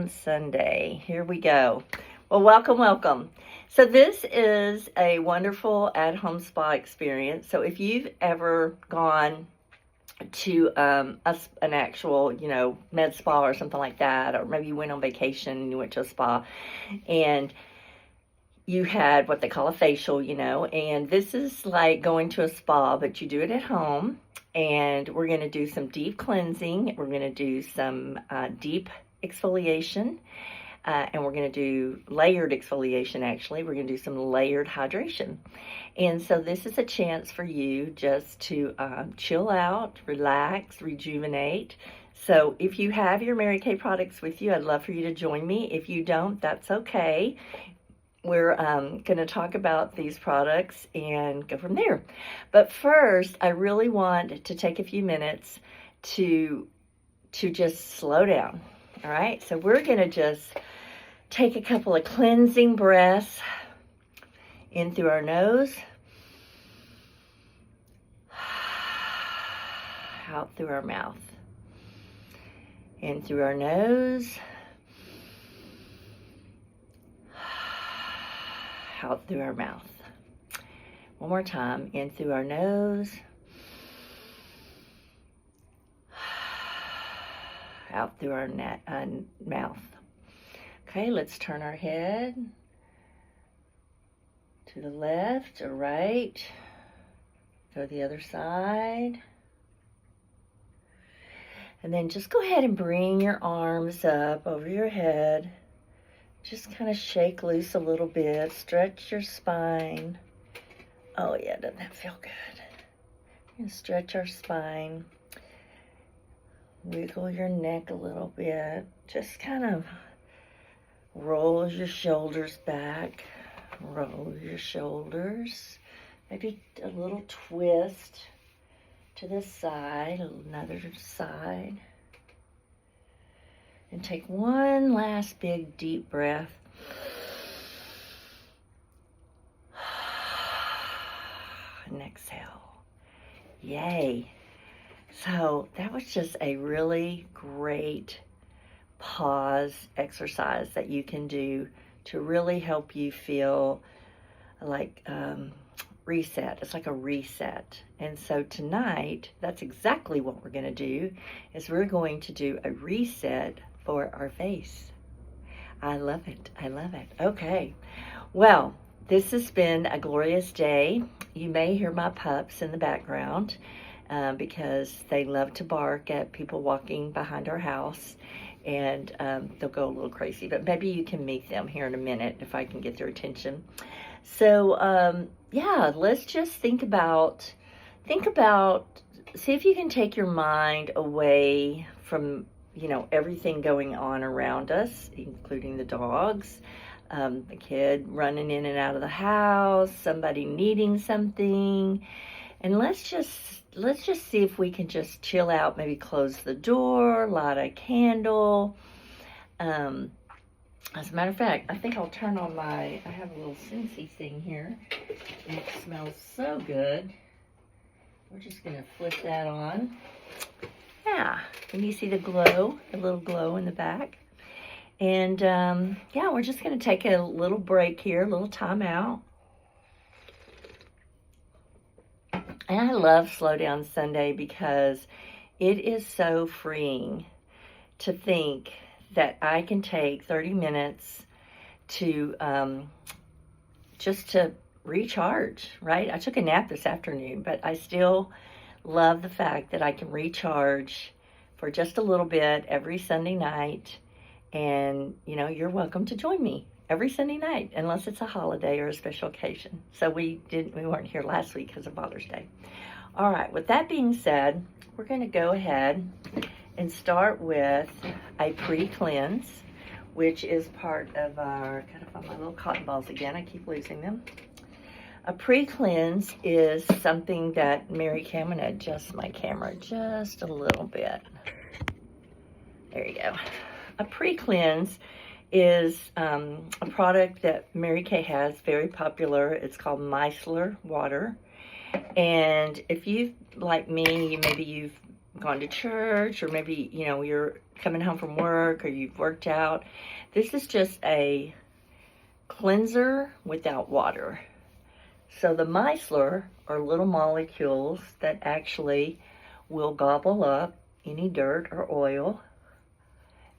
Down Sunday. Here we go. Well, welcome. So this is a wonderful at-home spa experience. So if you've ever gone to an actual, med spa or something like that, or maybe you went on vacation and you went to a spa and you had what they call a facial, and this is like going to a spa, but you do it at home. And we're going to do some deep cleansing. We're going to do some deep exfoliation. And we're going to do layered exfoliation, actually. We're going to do some layered hydration. And so this is a chance for you just to chill out, relax, rejuvenate. So if you have your Mary Kay products with you, I'd love for you to join me. If you don't, that's okay. We're going to talk about these products and go from there. But first, I really want to take a few minutes to just slow down. All right, so we're going to just take a couple of cleansing breaths in through our nose, out through our mouth, in through our nose, out through our mouth. One more time, in through our nose, out through our mouth. Okay, let's turn our head to the left or right. Go to the other side. And then just go ahead and bring your arms up over your head. Just kind of shake loose a little bit. Stretch your spine. Oh yeah, doesn't that feel good? And stretch our spine. Wiggle your neck a little bit. Just kind of roll your shoulders back. Roll your shoulders. Maybe a little twist to the side, another side. And take one last big deep breath. And exhale. Yay. So that was just a really great pause exercise that you can do to really help you feel like reset. It's like a reset. And so tonight, that's exactly what we're going to do, is we're going to do a reset for our face. I love it. Okay. Well, this has been a glorious day. You may hear my pups in the background because they love to bark at people walking behind our house, and they'll go a little crazy. But maybe you can meet them here in a minute if I can get their attention. So, yeah, let's just think about, see if you can take your mind away from everything going on around us, including the dogs, the kid running in and out of the house, somebody needing something. And let's just see if we can just chill out, maybe close the door, light a candle. As a matter of fact, I think I'll turn on I have a little Scentsy thing here. It smells so good. We're just going to flip that on. Yeah, and you see the glow, the little glow in the back. And yeah, we're just going to take a little break here, a little time out. And I love Slow Down Sunday because it is so freeing to think that I can take 30 minutes to just to recharge, right? I took a nap this afternoon, but I still love the fact that I can recharge for just a little bit every Sunday night. And, you're welcome to join me every Sunday night, unless it's a holiday or a special occasion. So we weren't here last week because of Father's Day. All right, with that being said, we're going to go ahead and start with a pre-cleanse, which is part of our, gotta find my little cotton balls again, I keep losing them. A pre-cleanse is something that Mary Kay, I'm going to adjust my camera just a little bit. There you go. A pre-cleanse is a product that Mary Kay has, very popular. It's called micellar water. And if you, like me, maybe you've gone to church, or maybe, you know, you're coming home from work or you've worked out. This is just a cleanser without water. So the micellar are little molecules that actually will gobble up any dirt or oil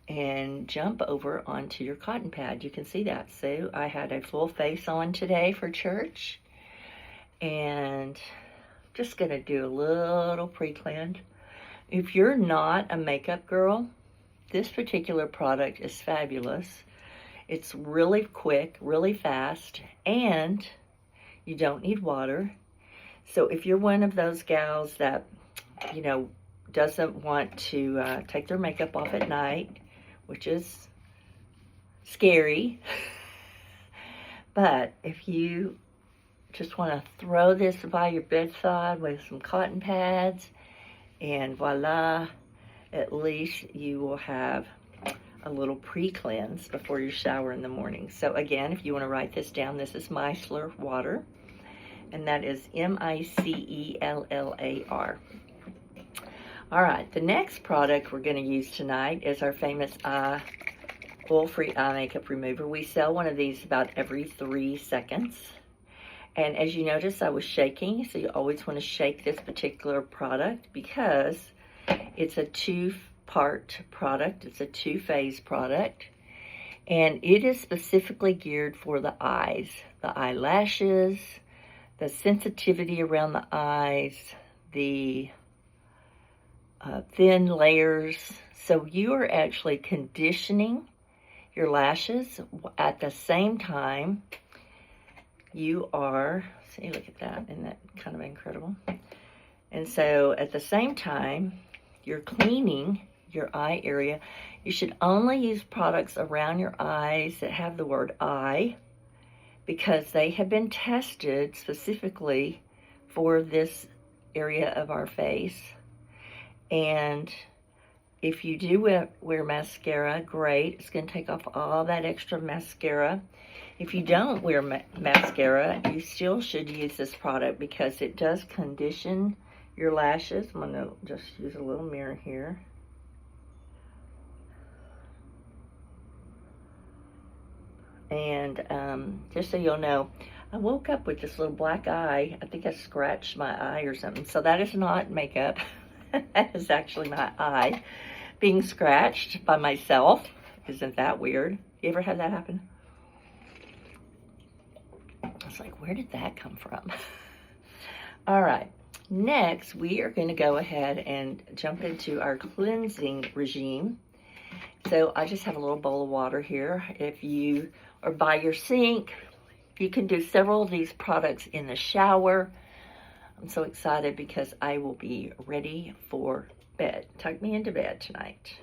and jump over onto your cotton pad. You can see that. So I had a full face on today for church, and just gonna do a little pre-cleanse. If you're not a makeup girl, this particular product is fabulous. It's really quick, really fast, and you don't need water. So if you're one of those gals that, you know, doesn't want to take their makeup off at night, which is scary, but if you just want to throw this by your bedside with some cotton pads, and voila, at least you will have a little pre-cleanse before you shower in the morning. So again, if you want to write this down, this is micellar water, and that is micellar. All right, the next product we're going to use tonight is our famous oil-free eye makeup remover. We sell one of these about every 3 seconds. And as you notice, I was shaking, so you always want to shake this particular product because it's a 2-part product. It's a 2-phase product, and it is specifically geared for the eyes, the eyelashes, the sensitivity around the eyes, the thin layers. So you are actually conditioning your lashes at the same time you are, see, look at that, isn't that kind of incredible? And so at the same time, you're cleaning your eye area. You should only use products around your eyes that have the word eye, because they have been tested specifically for this area of our face. And if you do wear mascara, great. It's going to take off all that extra mascara. If you don't wear mascara, you still should use this product because it does condition your lashes. I'm going to just use a little mirror here. And just so you'll know, I woke up with this little black eye. I think I scratched my eye or something. So that is not makeup. That is actually my eye being scratched by myself. Isn't that weird? You ever had that happen? I was like, where did that come from? All right, next we are going to go ahead and jump into our cleansing regime. So I just have a little bowl of water here. If you are by your sink, you can do several of these products in the shower. I'm so excited because I will be ready for bed. Tuck me into bed tonight.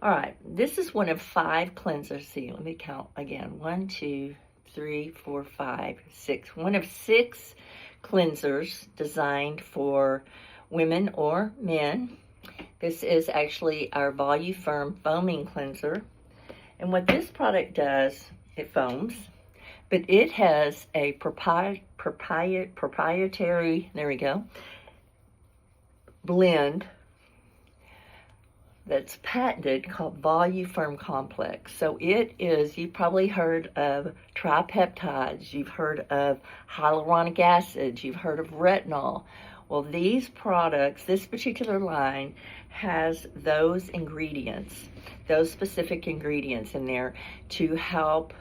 All right, this is one of 5 cleansers. See, let me count again. 1, 2, 3, 4, 5, 6. One of 6 cleansers designed for women or men. This is actually our Voluform foaming cleanser. And what this product does, it foams, but it has a proprietary, there we go, blend that's patented called Voluform Complex. So it is, you've probably heard of tripeptides, you've heard of hyaluronic acid, you've heard of retinol. Well, these products, this particular line has those ingredients, those specific ingredients in there to help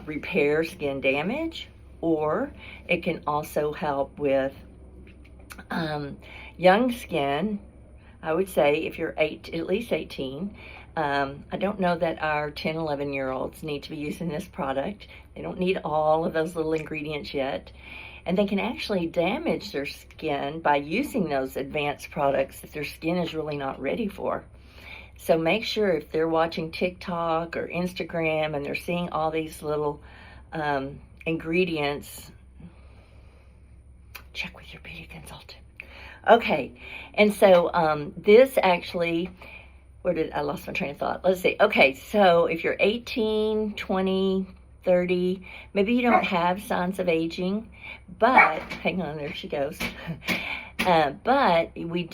repair skin damage, or it can also help with young skin. I would say if you're at least 18, I don't know that our 10, 11-year-olds need to be using this product. They don't need all of those little ingredients yet. And they can actually damage their skin by using those advanced products that their skin is really not ready for. So make sure if they're watching TikTok or Instagram and they're seeing all these little ingredients, check with your beauty consultant. Okay, and so this actually, I lost my train of thought. Let's see. Okay, so if you're 18, 20, 30, maybe you don't have signs of aging, but, hang on, there she goes. But we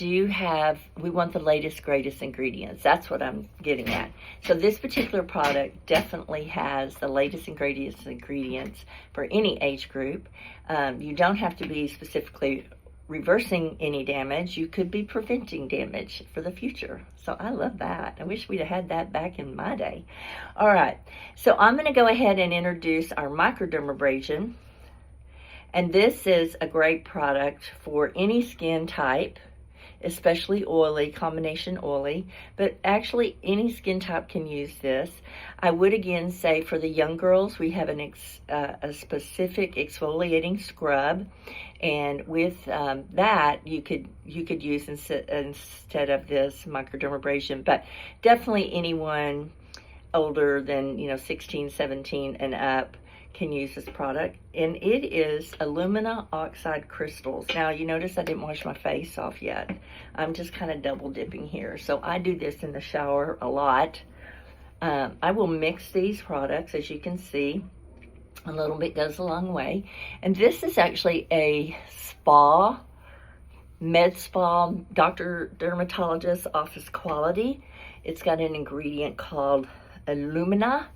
want the latest, greatest ingredients. That's what I'm getting at. So this particular product definitely has the latest and greatest ingredients for any age group. You don't have to be specifically reversing any damage. You could be preventing damage for the future. So I love that. I wish we'd have had that back in my day. All right, so I'm going to go ahead and introduce our microdermabrasion. And this is a great product for any skin type, especially oily, combination oily, but actually any skin type can use this. I would again say for the young girls, we have a specific exfoliating scrub, and with that you could use instead of this microdermabrasion, but definitely anyone older than 16, 17 and up can use this product, and it is alumina oxide crystals. Now you notice I didn't wash my face off yet. I'm just kind of double dipping here. So I do this in the shower a lot. I will mix these products, as you can see. A little bit goes a long way. And this is actually a spa, med spa, doctor dermatologist office quality. It's got an ingredient called alumina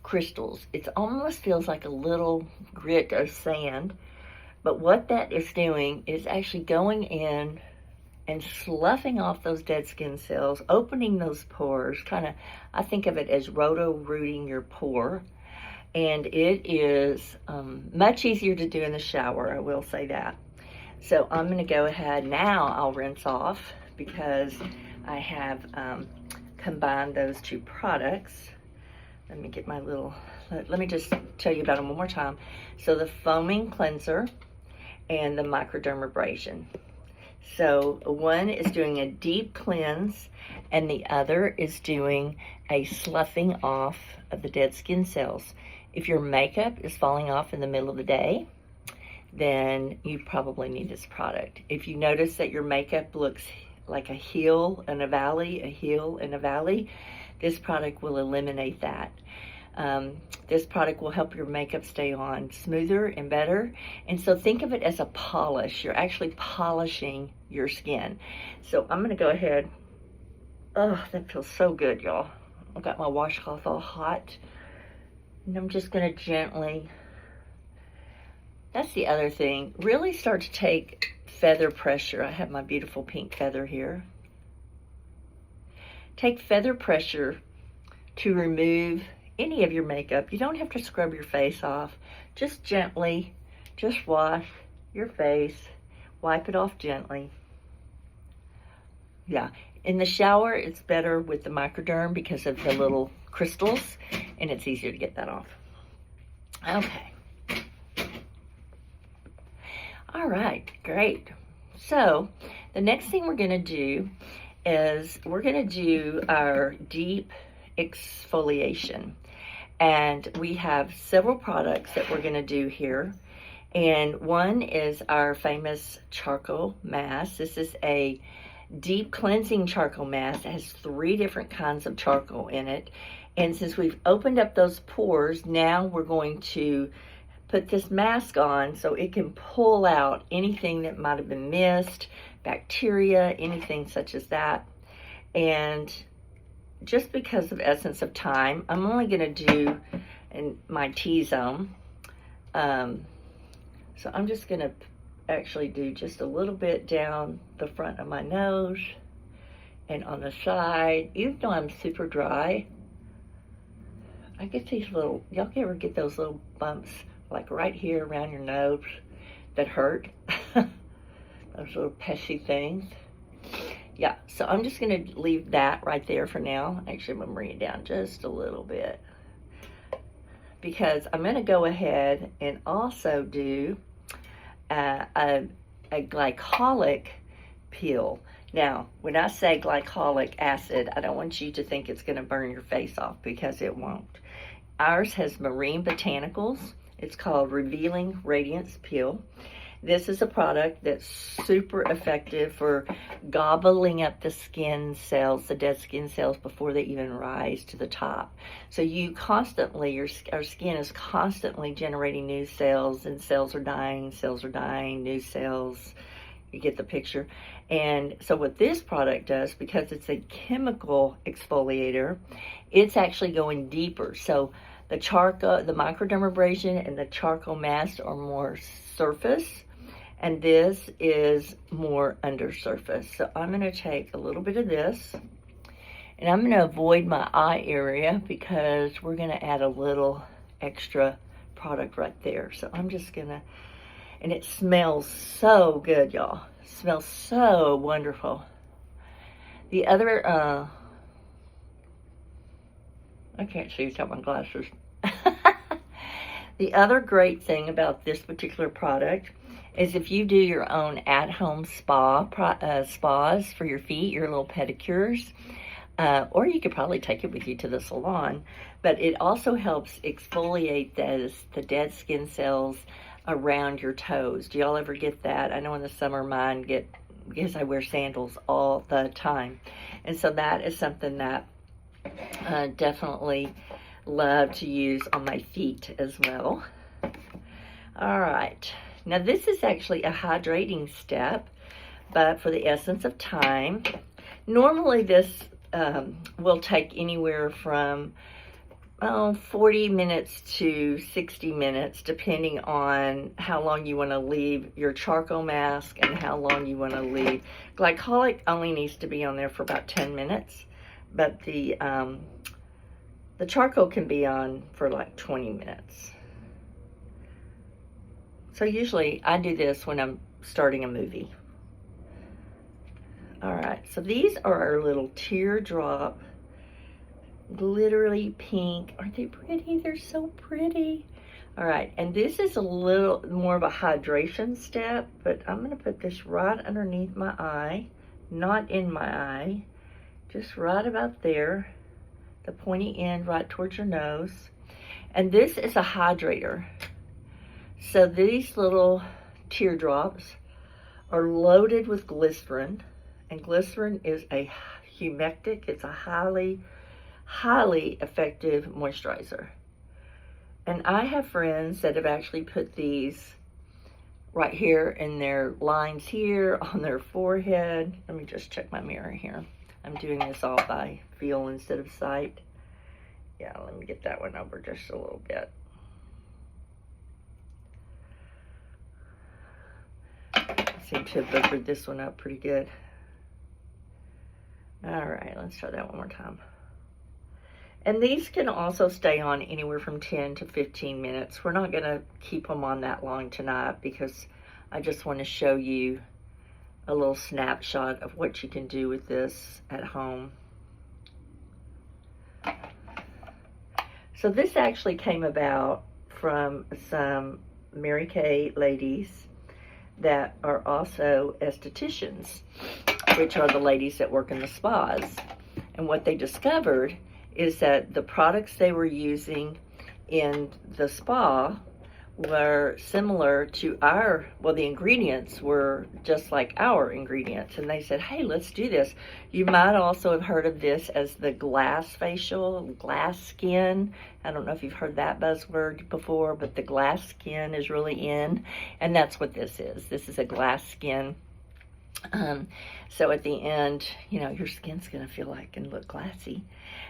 crystals. It almost feels like a little grit of sand, but what that is doing is actually going in and sloughing off those dead skin cells, opening those pores, I think of it as roto-rooting your pore, and it is much easier to do in the shower, I will say that. So I'm going to go ahead now, I'll rinse off because I have combined those two products. Let me get let me just tell you about them one more time. So the foaming cleanser and the microdermabrasion. So one is doing a deep cleanse and the other is doing a sloughing off of the dead skin cells. If your makeup is falling off in the middle of the day, then you probably need this product. If you notice that your makeup looks like a hill and a valley, this product will eliminate that. This product will help your makeup stay on smoother and better. And so think of it as a polish. You're actually polishing your skin. So I'm going to go ahead. Oh, that feels so good, y'all. I've got my washcloth all hot. And I'm just going to gently. That's the other thing. Really start to take feather pressure. I have my beautiful pink feather here. Take feather pressure to remove any of your makeup. You don't have to scrub your face off. Just gently, just wash your face, wipe it off gently. Yeah, in the shower, it's better with the microderm because of the little crystals, and it's easier to get that off. Okay. All right, great. So the next thing we're gonna do is we're gonna do our deep exfoliation. And we have several products that we're gonna do here. And one is our famous charcoal mask. This is a deep cleansing charcoal mask. It has 3 different kinds of charcoal in it. And since we've opened up those pores, now we're going to put this mask on so it can pull out anything that might have been missed, bacteria, anything such as that. And just because of essence of time, I'm only going to do in my T-zone. So I'm just going to actually do just a little bit down the front of my nose and on the side. Even though I'm super dry, I get these little, y'all ever get those little bumps like right here around your nose that hurt? Those little pesky things. Yeah, so I'm just going to leave that right there for now. Actually, I'm going to bring it down just a little bit because I'm going to go ahead and also do a glycolic peel. Now, when I say glycolic acid, I don't want you to think it's going to burn your face off because it won't. Ours has marine botanicals. It's called Revealing Radiance Peel. This is a product that's super effective for gobbling up the skin cells, the dead skin cells, before they even rise to the top. So you constantly, our skin is constantly generating new cells, and cells are dying, new cells. You get the picture. And so what this product does, because it's a chemical exfoliator, it's actually going deeper. So the charcoal, the microdermabrasion and the charcoal mask are more surface, and this is more undersurface. So I'm going to take a little bit of this, and I'm going to avoid my eye area because we're going to add a little extra product right there. So I'm just going to, and it smells so good, y'all. It smells so wonderful. The other, I can't see without my glasses. The other great thing about this particular product is if you do your own at-home spas for your feet, your little pedicures, or you could probably take it with you to the salon, but it also helps exfoliate the dead skin cells around your toes. Do y'all ever get that? I know in the summer mine get, because I wear sandals all the time. And so that is something that definitely love to use on my feet as well. All right. Now this is actually a hydrating step, but for the essence of time, normally this will take anywhere from 40 minutes to 60 minutes, depending on how long you want to leave your charcoal mask and how long you want to leave. Glycolic only needs to be on there for about 10 minutes, but the charcoal can be on for like 20 minutes. So usually I do this when I'm starting a movie. All right, so these are our little teardrop, glittery pink. Aren't they pretty? They're so pretty. All right, and this is a little more of a hydration step, but I'm gonna put this right underneath my eye, not in my eye, just right about there, the pointy end right towards your nose. And this is a hydrator. So these little teardrops are loaded with glycerin, and glycerin is a humectant. It's a highly effective moisturizer. And I have friends that have actually put these right here in their lines here, on their forehead. Let me just check my mirror here. I'm doing this all by feel instead of sight. Yeah, let me get that one over just a little bit. I seem to have butchered this one up pretty good. All right, let's try that one more time. And these can also stay on anywhere from 10 to 15 minutes. We're not gonna keep them on that long tonight because I just want to show you a little snapshot of what you can do with this at home. So this actually came about from some Mary Kay ladies that are also estheticians, which are the ladies that work in the spas. And what they discovered is that the products they were using in the spa were similar to our, well, the ingredients were just like our ingredients. And they said, hey, let's do this. You might also have heard of this as the glass facial, glass skin. I don't know if you've heard that buzzword before, but the glass skin is really in. And that's what this is. This is a glass skin. So at the end, you know, your skin's gonna feel like and look glassy.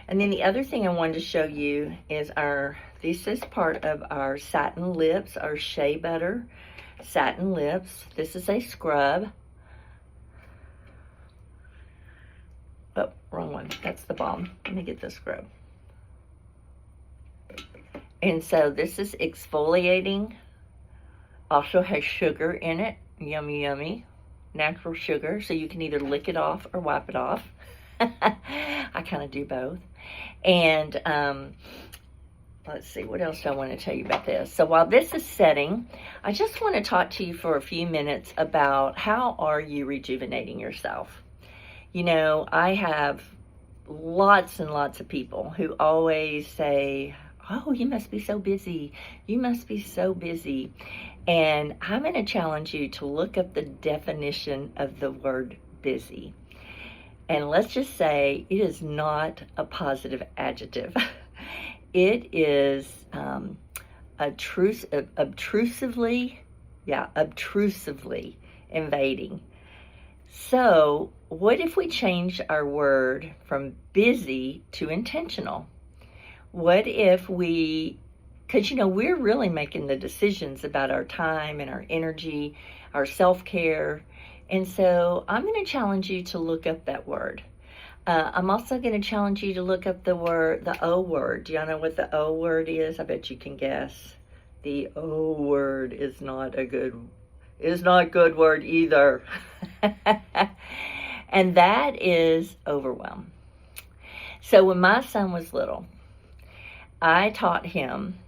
And then the other thing I wanted to show you is this is part of our satin lips, our shea butter satin lips. This is a scrub. Oh, wrong one, that's the balm. Let me get the scrub. And so this is exfoliating, also has sugar in it, yummy, yummy. Natural sugar, so you can either lick it off or wipe it off. I kind of do both. And let's see, what else do I want to tell you about this? So while this is setting, I just want to talk to you for a few minutes about how are you rejuvenating yourself. You know, I have lots and lots of people who always say, oh, you must be so busy. You must be so busy. And I'm going to challenge you to look up the definition of the word busy. And let's just say it is not a positive adjective. It is obtrusively invading. So, what if we change our word from busy to intentional? What if we, because we're really making the decisions about our time and our energy, our self care. And so, I'm going to challenge you to look up that word. I'm also going to challenge you to look up the O word. Do y'all know what the O word is? I bet you can guess. The O word is not good word either. And that is overwhelm. So when my son was little, I taught him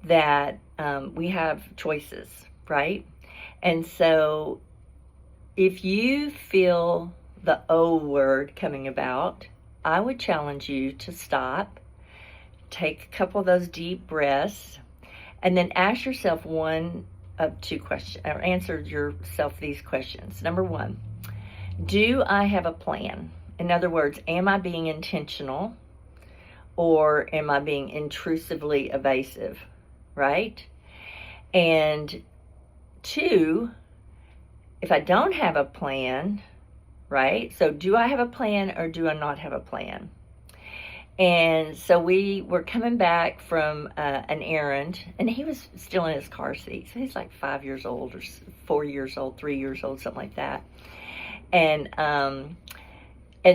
that we have choices, right? And so if you feel the O word coming about, I would challenge you to stop, take a couple of those deep breaths, and then ask yourself one of two questions, or answer yourself these questions. Number one, do I have a plan? In other words, am I being intentional or am I being intrusively evasive, right? And two, if I don't have a plan, right? So do I have a plan or do I not have a plan? And so we were coming back from an errand, and he was still in his car seat. So he's like 5 years old or 4 years old, 3 years old, something like that. And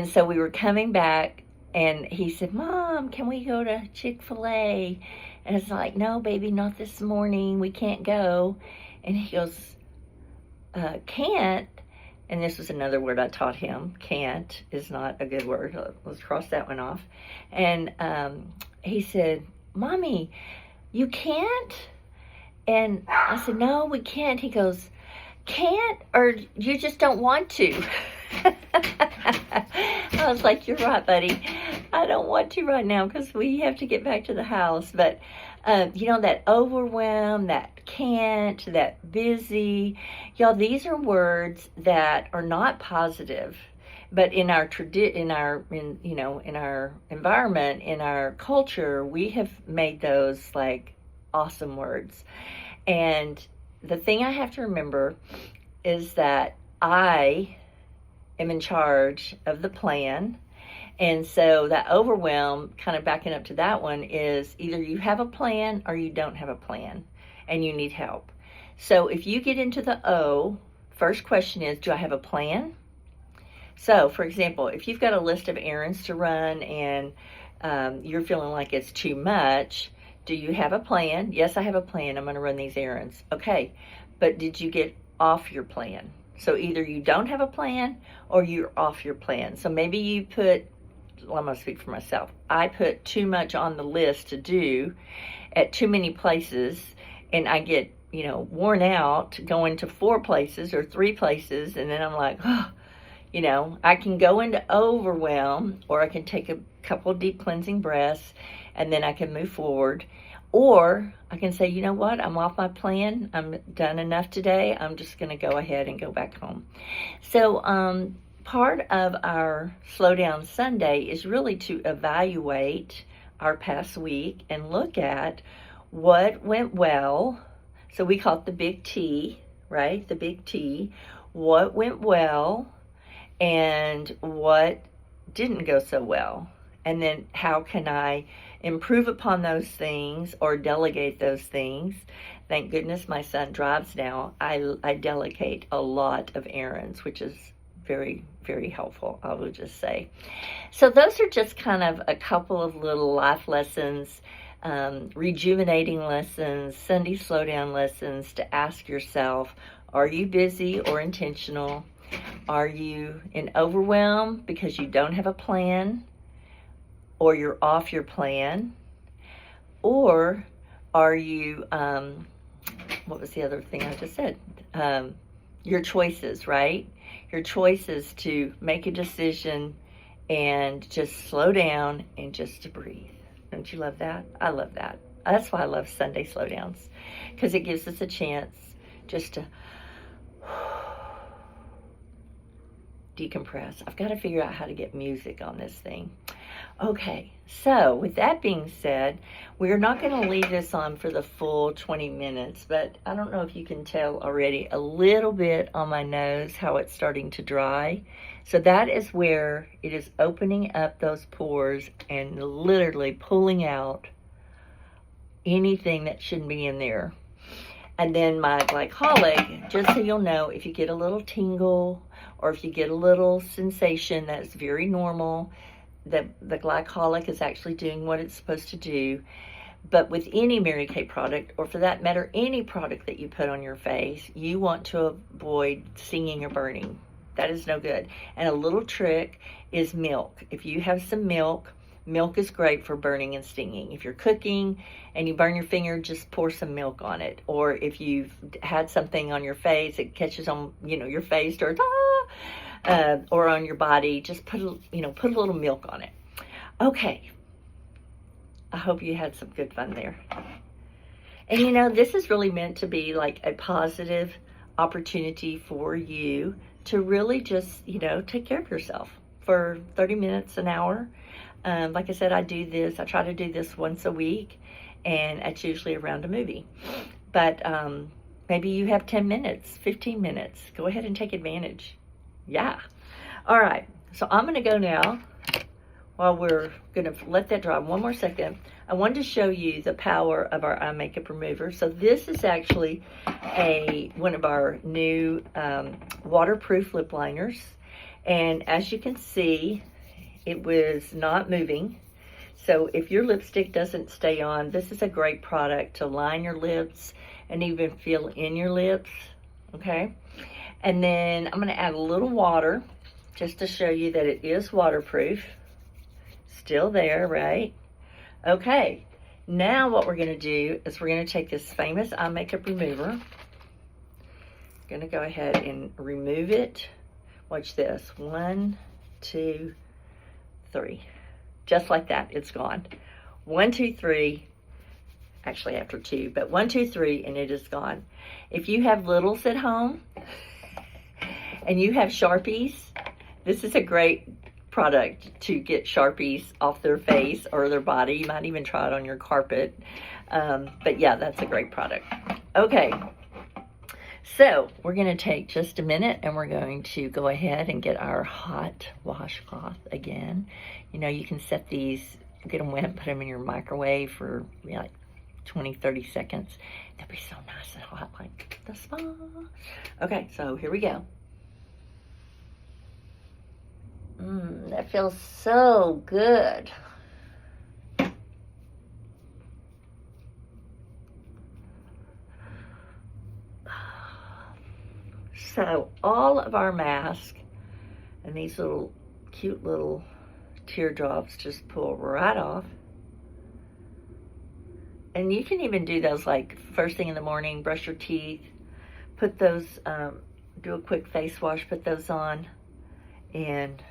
so we were coming back, and he said, "Mom, can we go to Chick-fil-A?" And it's like, "No, baby, not this morning. We can't go." And he goes, "Can't." And this was another word I taught him. Can't is not a good word. Let's cross that one off. And he said, "Mommy, you can't?" And I said, "No, we can't." He goes, "Can't, or you just don't want to?" I was like, "You're right, buddy. I don't want to right now because we have to get back to the house." But, that overwhelm, that can't, that busy, y'all, these are words that are not positive. But in our environment, in our culture, we have made those like awesome words. And the thing I have to remember is that I am in charge of the plan. And so that overwhelm, kind of backing up to that one, is either you have a plan or you don't have a plan and you need help. So if you get into the O, first question is, do I have a plan? So, for example, if you've got a list of errands to run and you're feeling like it's too much, do you have a plan? Yes, I have a plan. I'm going to run these errands. Okay, but did you get off your plan? So either you don't have a plan or you're off your plan. So maybe you put, well, I'm going to speak for myself. I put too much on the list to do at too many places, and I get, worn out going to 4 places or 3 places, and then I'm like, oh, I can go into overwhelm, or I can take a couple of deep cleansing breaths, and then I can move forward. Or I can say, you know what, I'm off my plan. I'm done enough today. I'm just going to go ahead and go back home. So part of our Slow Down Sunday is really to evaluate our past week and look at what went well. So we call it the big T, right? The big T. What went well and what didn't go so well. And then how can I improve upon those things or delegate those things? Thank goodness my son drives now. I delegate a lot of errands, which is very, very helpful, I will just say. So those are just kind of a couple of little life lessons, rejuvenating lessons, Sunday slowdown lessons to ask yourself, are you busy or intentional? Are you in overwhelm because you don't have a plan? Or you're off your plan? Or are you, what was the other thing I just said? Your choices, right? Your choices to make a decision and just slow down and just to breathe. Don't you love that? I love that. That's why I love Sunday slowdowns, because it gives us a chance just to decompress. I've got to figure out how to get music on this thing. Okay, so with that being said, we're not going to leave this on for the full 20 minutes, but I don't know if you can tell already a little bit on my nose how it's starting to dry. So that is where it is opening up those pores and literally pulling out anything that shouldn't be in there. And then my glycolic, just so you'll know, if you get a little tingle or if you get a little sensation, that's very normal. The glycolic is actually doing what it's supposed to do. But with any Mary Kay product, or for that matter, any product that you put on your face, you want to avoid stinging or burning. That is no good. And a little trick is milk. If you have some milk, milk is great for burning and stinging. If you're cooking and you burn your finger, just pour some milk on it. Or if you've had something on your face, it catches on, your face starts, or on your body, just put a little milk on it. Okay. I hope you had some good fun there. And this is really meant to be like a positive opportunity for you to really just, take care of yourself for 30 minutes, an hour. Like I said, I try to do this once a week, and it's usually around a movie. But maybe you have 10 minutes, 15 minutes. Go ahead and take advantage. Yeah. All right. So I'm going to go now. While we're going to let that dry one more second, I wanted to show you the power of our eye makeup remover. So this is actually one of our new waterproof lip liners. And as you can see, it was not moving. So if your lipstick doesn't stay on, this is a great product to line your lips and even fill in your lips, okay? And then I'm going to add a little water just to show you that it is waterproof. Still there, right? Okay, now what we're going to do is we're going to take this famous eye makeup remover. Going to go ahead and remove it. Watch this. 1, 2, 3. Just like that, it's gone. 1, 2, 3. Actually, after 2, but 1, 2, 3, and it is gone. If you have littles at home and you have Sharpies, this is a great product to get Sharpies off their face or their body. You might even try it on your carpet. But yeah, that's a great product. Okay, so we're going to take just a minute and we're going to go ahead and get our hot washcloth again. You can set these, get them wet, put them in your microwave for like 20, 30 seconds. They'll be so nice and hot like the spa. Okay, so here we go. That feels so good. So all of our masks and these little cute little teardrops just pull right off. And you can even do those like first thing in the morning, brush your teeth, put those, do a quick face wash, put those on, and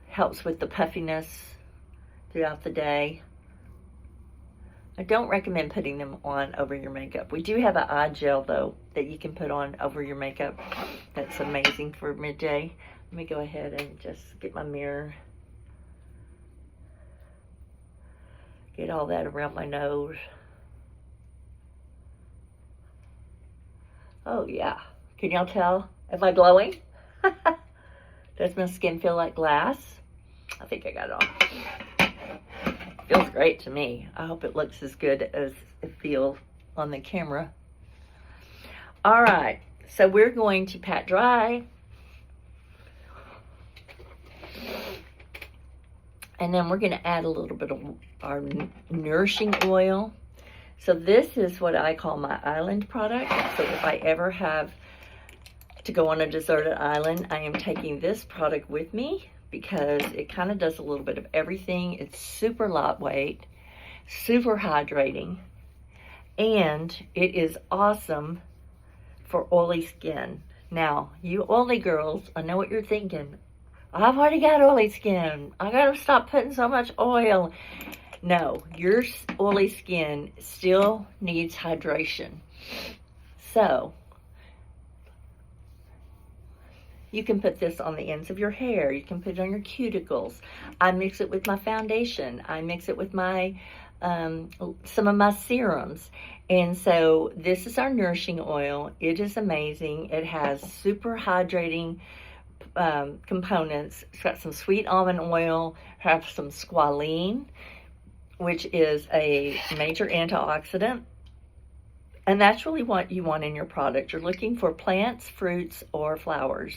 helps with the puffiness throughout the day. I don't recommend putting them on over your makeup. We do have an eye gel though that you can put on over your makeup. That's amazing for midday. Let me go ahead and just get my mirror. Get all that around my nose. Oh yeah, can y'all tell? Am I glowing? Does my skin feel like glass? I think I got it on. Feels great to me. I hope it looks as good as it feels on the camera. All right, so we're going to pat dry. And then we're gonna add a little bit of our nourishing oil. So this is what I call my island product. So if I ever have to go on a deserted island, I am taking this product with me because it kind of does a little bit of everything. It's super lightweight, super hydrating, and it is awesome for oily skin. Now, you oily girls, I know what you're thinking. I've already got oily skin. I gotta stop putting so much oil. No, your oily skin still needs hydration. So, You can put this on the ends of your hair. You can put it on your cuticles. I mix it with my foundation. I mix it with my some of my serums. And so this is our nourishing oil. It is amazing. It has super hydrating components. It's got some sweet almond oil, have some squalene, which is a major antioxidant. And that's really what you want in your product. You're looking for plants, fruits, or flowers.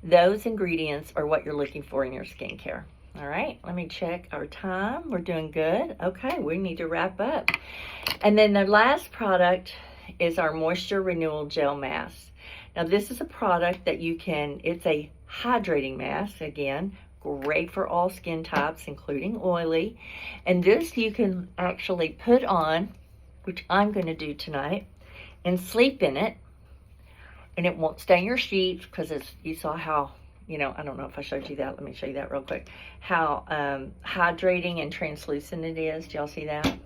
Those ingredients are what you're looking for in your skincare. All right, let me check our time. We're doing good. Okay, we need to wrap up. And then the last product is our Moisture Renewal Gel Mask. Now this is a product that you can, it's a hydrating mask, again, great for all skin types, including oily. And this you can actually put on, which I'm going to do tonight, and sleep in it, and it won't stain your sheets because it's, you saw how, you know, I don't know if I showed you that. Let me show you that real quick. How hydrating and translucent it is. Do y'all see that?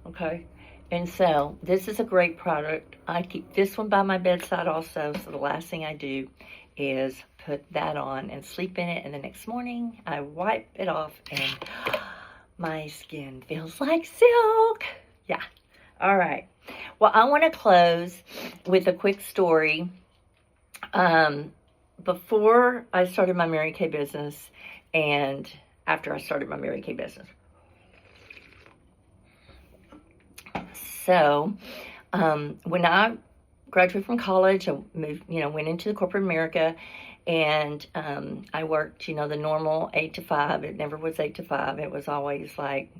Okay. And so this is a great product. I keep this one by my bedside also. So the last thing I do is put that on and sleep in it. And the next morning I wipe it off and my skin feels like silk. Yeah. All right. Well, I want to close with a quick story. Before I started my Mary Kay business and after I started my Mary Kay business. So, when I graduated from college, I moved, went into the corporate America, and I worked, the normal 8 to 5. It never was 8 to 5. It was always like,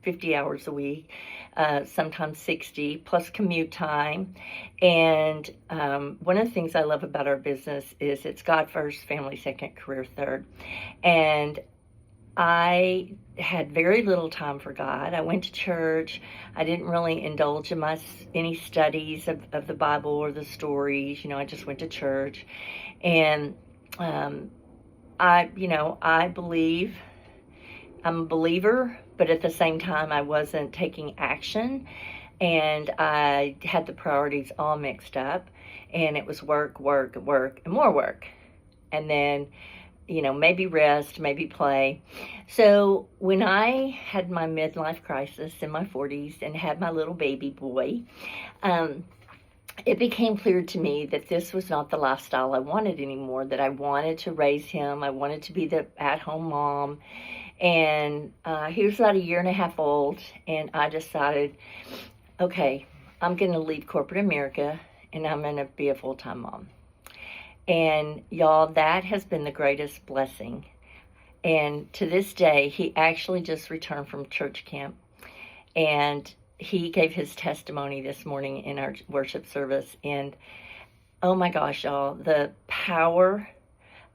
50 hours a week, sometimes 60, plus commute time. And one of the things I love about our business is it's God first, family second, career third. And I had very little time for God. I went to church. I didn't really indulge in any studies of the Bible or the stories. I just went to church. And I believe, I'm a believer, but at the same time, I wasn't taking action. And I had the priorities all mixed up. And it was work, work, work, and more work. And then maybe rest, maybe play. So when I had my midlife crisis in my 40s and had my little baby boy, it became clear to me that this was not the lifestyle I wanted anymore, that I wanted to raise him. I wanted to be the at-home mom. And he was about 1.5 years old, and I decided, okay, I'm going to leave corporate America, and I'm going to be a full-time mom. And y'all, that has been the greatest blessing. And to this day, he actually just returned from church camp, and he gave his testimony this morning in our worship service. And oh my gosh, y'all, the power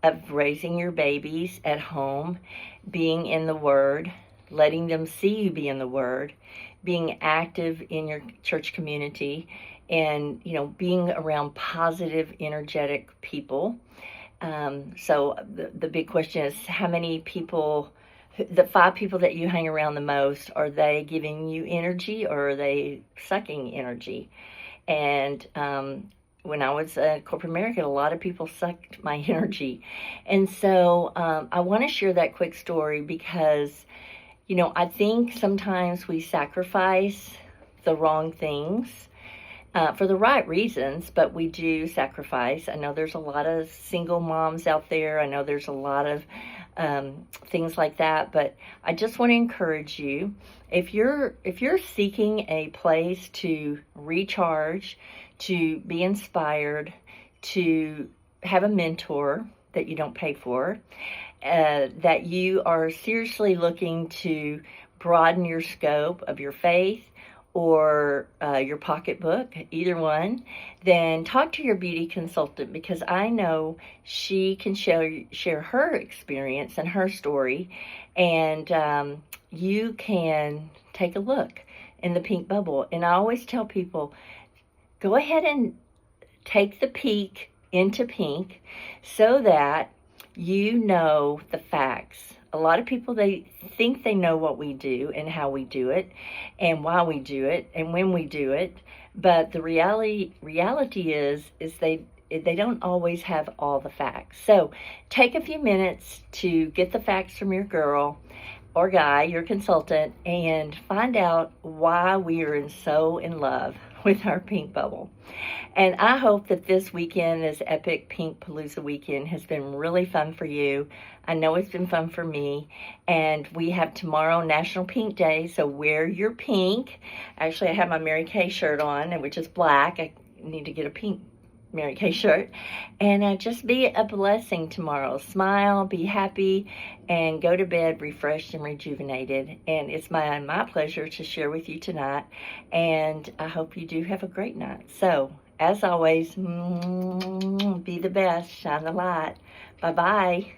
of raising your babies at home, being in the Word, letting them see you be in the Word, being active in your church community, and being around positive, energetic people. So the big question is, how many people, the 5 people that you hang around the most, are they giving you energy or are they sucking energy? And when I was at corporate America, a lot of people sucked my energy. And so I want to share that quick story because I think sometimes we sacrifice the wrong things for the right reasons, but we do sacrifice. I know there's a lot of single moms out there. I know there's a lot of things like that, but I just want to encourage you, if you're seeking a place to recharge, to be inspired, to have a mentor that you don't pay for, that you are seriously looking to broaden your scope of your faith or your pocketbook, either one, then talk to your beauty consultant, because I know she can share her experience and her story, and you can take a look in the pink bubble. And I always tell people, go ahead and take the peek into pink so that you know the facts. A lot of people, they think they know what we do and how we do it and why we do it and when we do it. But the reality is they don't always have all the facts. So take a few minutes to get the facts from your girl or guy, your consultant, and find out why we are so in love with our pink bubble. And I hope that this weekend, this epic Pink Palooza weekend, has been really fun for you. I know it's been fun for me. And we have tomorrow National Pink Day, so wear your pink. Actually, I have my Mary Kay shirt on, which is black. I need to get a pink Mary Kay shirt. And just be a blessing tomorrow. Smile, be happy, and go to bed refreshed and rejuvenated. And it's my pleasure to share with you tonight. And I hope you do have a great night. So, as always, be the best. Shine the light. Bye-bye.